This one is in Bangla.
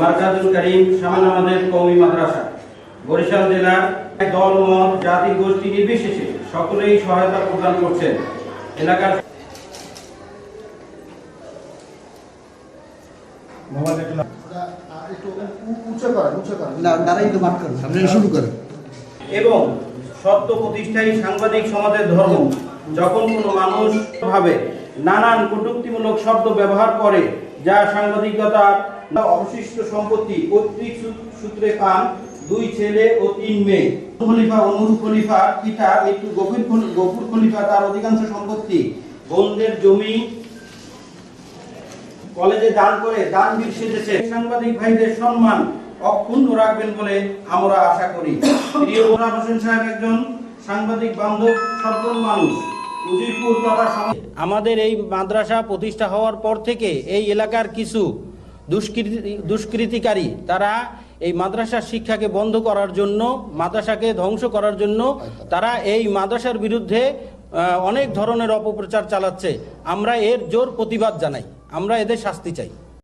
মারকাজুল করিম সামান আমাদের কওমি মাদ্রাসা বরিশাল জেলার দল মত জাতি গোষ্ঠী নির্বিশেষে সকলেই সহায়তা প্রদান করছেন। এলাকার এবং সত্য প্রতিষ্ঠাই সাংবাদিক সমাজের ধর্ম। যখন কোনো মানুষ ভাবে নানান কটূক্তিমূলক শব্দ ব্যবহার করে যা সাংবাদিকতার অবশিষ্ট সম্পত্তি পৈতৃক সূত্রে পান 2 ছেলে ও 3 মেয়ে। খলিফা ও নূর খলিফার পিতা মৃত্যু গফুর খলিফা তার অধিকাংশ সম্পত্তি বোনদের জমি কলেজে দান করে দানবীর সেজেছে। সাংবাদিক ভাইদের সম্মান অক্ষুণ্ণ রাখবেন বলে আমরা আশা করি। প্রিয় গোলাম হোসেন সাহেব একজন সাংবাদিক বান্ধব সজ্জন মানুষ। আমাদের এই মাদ্রাসা প্রতিষ্ঠা হওয়ার পর থেকে এই এলাকার কিছু দুষ্কৃতিকারী তারা এই মাদ্রাসার শিক্ষাকে বন্ধ করার জন্য, মাদ্রাসাকে ধ্বংস করার জন্য তারা এই মাদ্রাসার বিরুদ্ধে অনেক ধরনের অপপ্রচার চালাচ্ছে। আমরা এর জোর প্রতিবাদ জানাই, আমরা এদের শাস্তি চাই।